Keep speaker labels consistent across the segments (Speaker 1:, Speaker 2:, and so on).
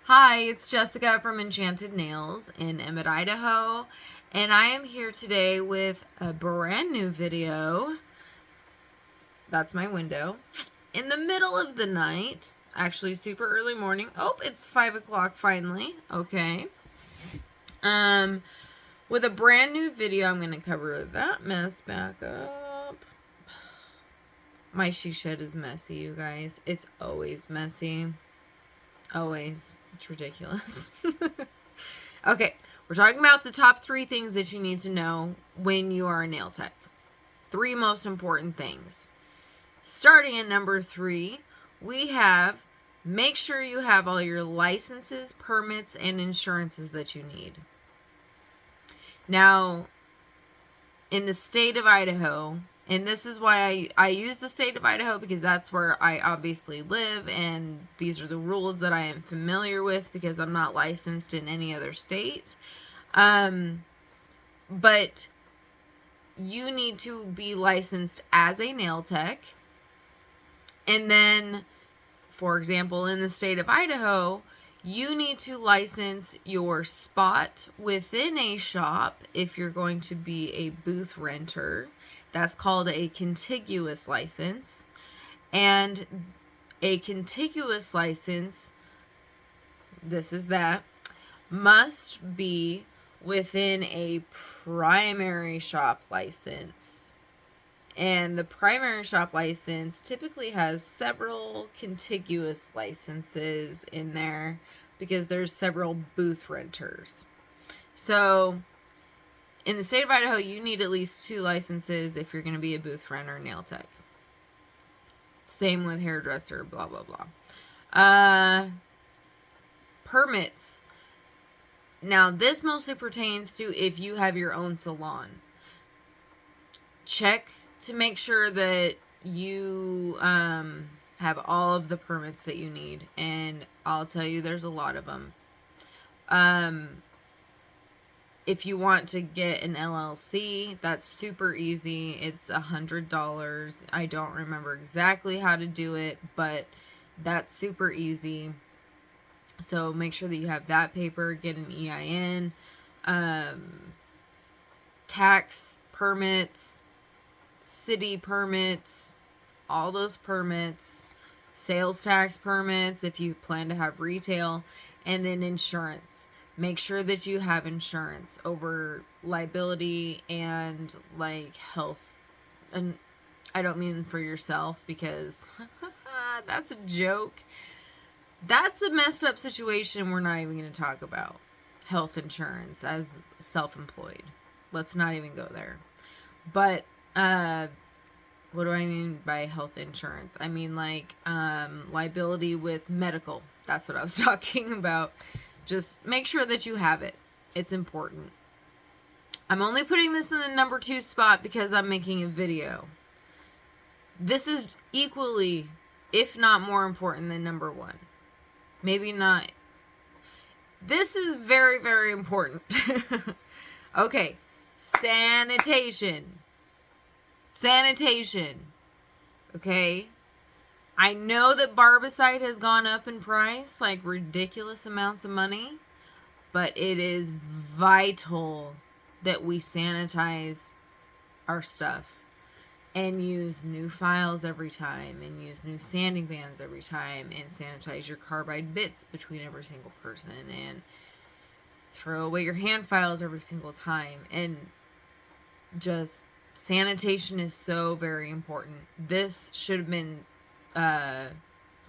Speaker 1: Hi, it's Jessica from Enchanted Nails in Emmett, Idaho, and I am here today with a brand new video. That's my window. In the middle of the night, actually super early morning. Oh, it's 5 o'clock finally. Okay. With a brand new video. I'm going to cover that mess back up. My she shed is messy, you guys. It's always messy. Always. It's ridiculous. Okay, we're talking about the top 3 things that you need to know when you are a nail tech. 3 most important things. Starting at number 3, we have make sure you have all your licenses, permits, and insurances that you need. Now, in the state of Idaho, and this is why I use the state of Idaho, because that's where I obviously live, and these are the rules that I am familiar with because I'm not licensed in any other state. But you need to be licensed as a nail tech. And then, for example, in the state of Idaho, you need to license your spot within a shop if you're going to be a booth renter. That's called a contiguous license. And a contiguous license, this is that, must be within a primary shop license. And the primary shop license typically has several contiguous licenses in there because there's several booth renters. So in the state of Idaho, you need at least 2 licenses if you're going to be a booth renter nail tech. Same with hairdresser, blah, blah, blah. Permits. Now, this mostly pertains to if you have your own salon. Check to make sure that you have all of the permits that you need. And I'll tell you, there's a lot of them. If you want to get an LLC, that's super easy. It's $100. I don't remember exactly how to do it, but that's super easy. So make sure that you have that paper, get an EIN, tax permits, city permits, all those permits, sales tax permits if you plan to have retail, and then insurance. Make sure that you have insurance over liability and like health. And I don't mean for yourself because that's a joke. That's a messed up situation we're not even going to talk about. Health insurance as self-employed. Let's not even go there. But what do I mean by health insurance? I mean like liability with medical. That's what I was talking about. Just make sure that you have it. It's important. I'm only putting this in the number 2 spot because I'm making a video. This is equally, if not more important than number 1. Maybe not. This is very, very important. Okay. Sanitation. Sanitation. Okay. I know that barbicide has gone up in price, like ridiculous amounts of money, but it is vital that we sanitize our stuff and use new files every time and use new sanding bands every time and sanitize your carbide bits between every single person and throw away your hand files every single time. And just sanitation is so very important. This should have been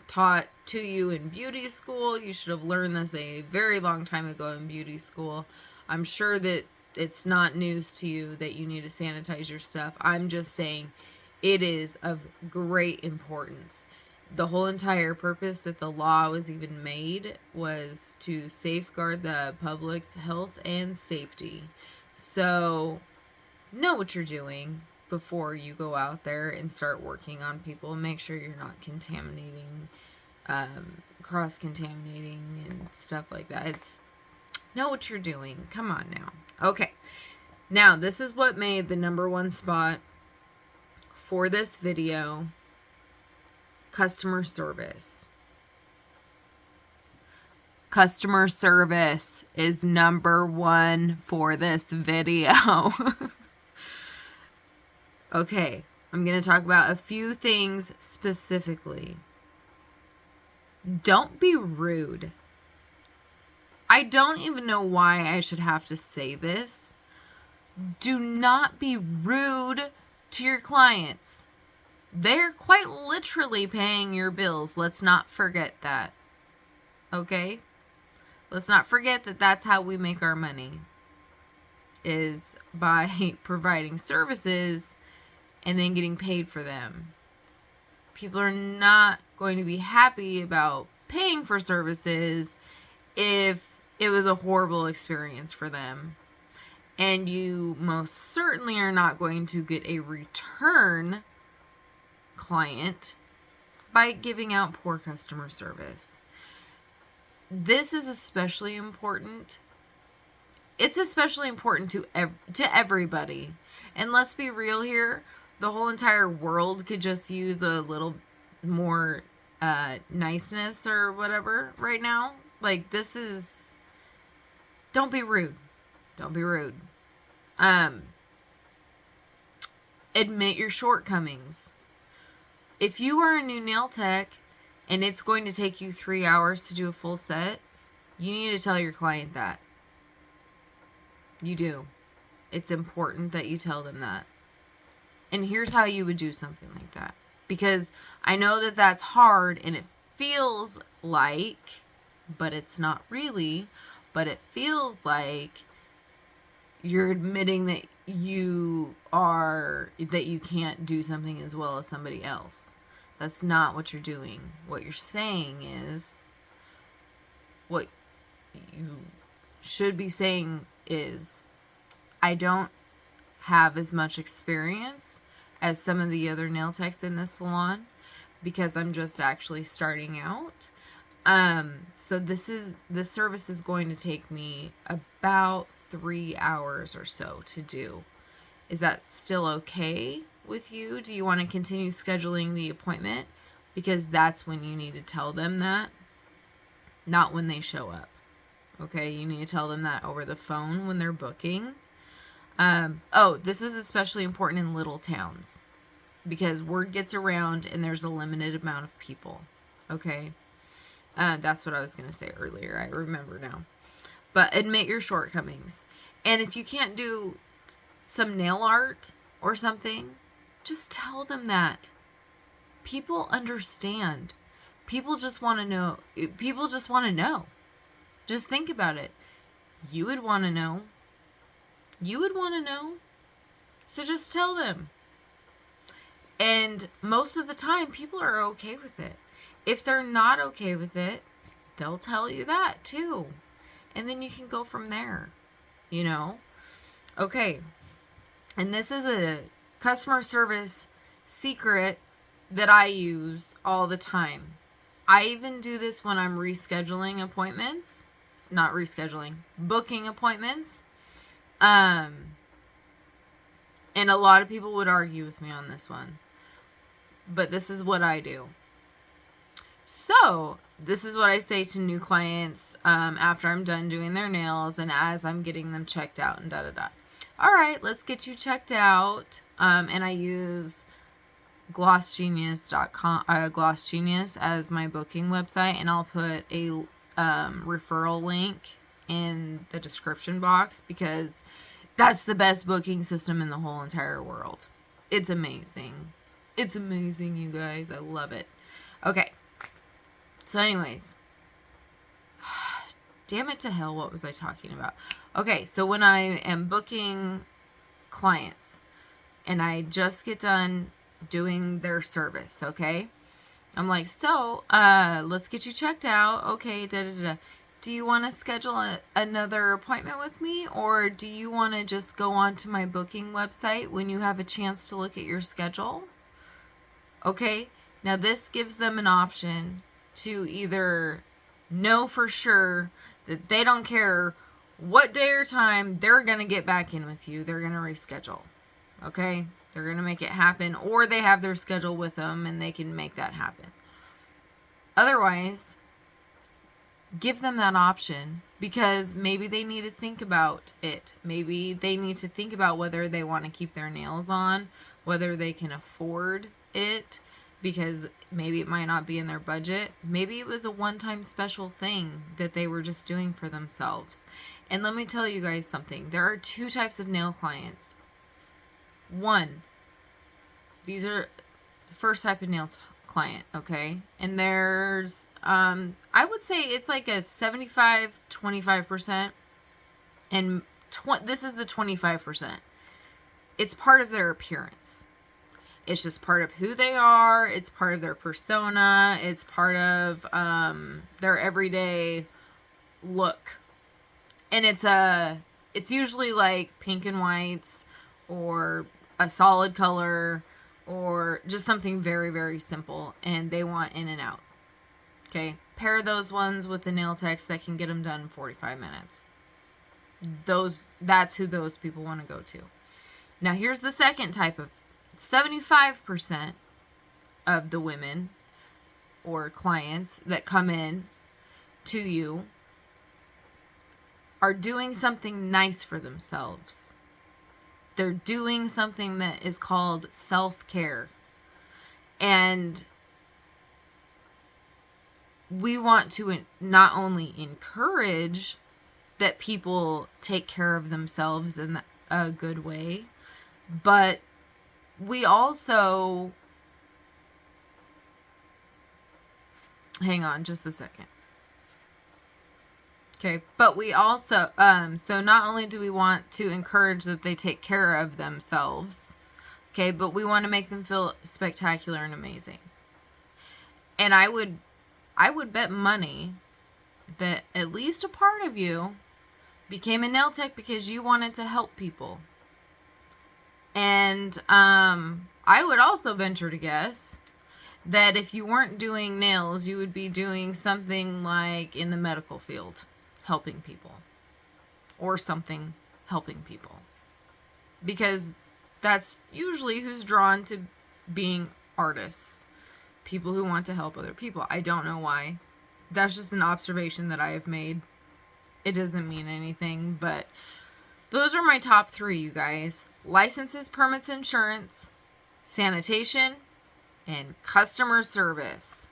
Speaker 1: taught to you in beauty school. You should have learned this a very long time ago in beauty school. I'm sure that it's not news to you that you need to sanitize your stuff. I'm just saying it is of great importance. The whole entire purpose that the law was even made was to safeguard the public's health and safety. So know what you're doing before you go out there and start working on people. Make sure you're not contaminating, cross-contaminating and stuff like that. Know what you're doing. Come on now. Okay. Now, this is what made the number 1 spot for this video: customer service. Customer service is number one for this video. Okay, I'm going to talk about a few things specifically. Don't be rude. I don't even know why I should have to say this. Do not be rude to your clients. They're quite literally paying your bills. Let's not forget that. Okay? Let's not forget that that's how we make our money, is by providing services and then getting paid for them. People are not going to be happy about paying for services if it was a horrible experience for them. And you most certainly are not going to get a return client by giving out poor customer service. This is especially important. It's especially important to everybody. And let's be real here. The whole entire world could just use a little more niceness or whatever right now. Like, this is... Don't be rude. Don't be rude. Admit your shortcomings. If you are a new nail tech and it's going to take you 3 hours to do a full set, you need to tell your client that. You do. It's important that you tell them that. And here's how you would do something like that. Because I know that that's hard and it feels like, but it's not really, but it feels like you're admitting that you can't do something as well as somebody else. That's not what you're doing. What you're saying is, what you should be saying is, I don't have as much experience as some of the other nail techs in this salon because I'm just actually starting out. So this service is going to take me about 3 hours or so to do. Is that still okay with you? Do you want to continue scheduling the appointment? Because that's when you need to tell them that, not when they show up. Okay, you need to tell them that over the phone when they're booking. This is especially important in little towns because word gets around and there's a limited amount of people. Okay, that's what I was going to say earlier. I remember now. But admit your shortcomings. And if you can't do some nail art or something, just tell them that. People understand. People just want to know. People just want to know. Just think about it. You would want to know. You would want to know. So just tell them. And most of the time, people are okay with it. If they're not okay with it, they'll tell you that too. And then you can go from there. You know? Okay. And this is a customer service secret that I use all the time. I even do this when I'm rescheduling appointments. Not rescheduling. Booking appointments. And a lot of people would argue with me on this one. But this is what I do. So, this is what I say to new clients after I'm done doing their nails and as I'm getting them checked out and da-da-da. All right, let's get you checked out. And I use glossgenius.com, Gloss Genius as my booking website. And I'll put a referral link in the description box because that's the best booking system in the whole entire world. It's amazing. It's amazing, you guys. I love it. Okay. So anyways. Damn it to hell, what was I talking about? Okay, so when I am booking clients and I just get done doing their service, okay? I'm like, so, let's get you checked out. Okay, da-da-da. Do you want to schedule another appointment with me? Or do you want to just go onto my booking website when you have a chance to look at your schedule? Okay, now this gives them an option to either know for sure that they don't care what day or time, they're going to get back in with you. They're going to reschedule. Okay? They're going to make it happen. Or they have their schedule with them and they can make that happen. Otherwise, give them that option, because maybe they need to think about it. Maybe they need to think about whether they want to keep their nails on, whether they can afford it, because maybe it might not be in their budget. Maybe it was a one-time special thing that they were just doing for themselves. And let me tell you guys something. There are 2 types of nail clients. One, these are the first type of nail client, okay? And there's I would say it's like a 75-25%, and this is the 25%. It's part of their appearance. It's just part of who they are. It's part of their persona. It's part of their everyday look. And it's usually like pink and whites, or a solid color, or just something very, very simple, and they want in and out. Okay, pair those ones with the nail techs that can get them done in 45 minutes. That's who those people want to go to. Now here's the second type of 75% of the women or clients that come in to you are doing something nice for themselves. They're doing something that is called self-care. And we want to not only encourage that people take care of themselves in a good way, but we also... Hang on just a second. Okay, but we also, so not only do we want to encourage that they take care of themselves, okay, but we want to make them feel spectacular and amazing. And I would bet money that at least a part of you became a nail tech because you wanted to help people. And I would also venture to guess that if you weren't doing nails, you would be doing something like in the medical field, helping people, or something helping people, because that's usually who's drawn to being artists, people who want to help other people. I don't know why. That's just an observation that I have made. It doesn't mean anything, but those are my top 3, you guys. Licenses, permits, insurance, sanitation, and customer service.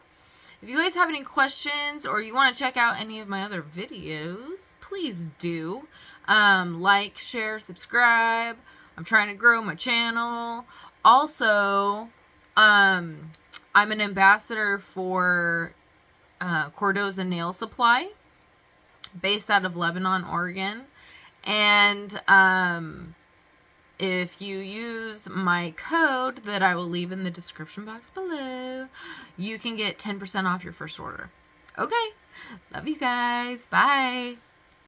Speaker 1: If you guys have any questions, or you want to check out any of my other videos, please do. Like, share, subscribe. I'm trying to grow my channel. Also, I'm an ambassador for Cordoza Nail Supply, based out of Lebanon, Oregon. And if you use my code that I will leave in the description box below, you can get 10% off your first order. Okay. Love you guys. Bye.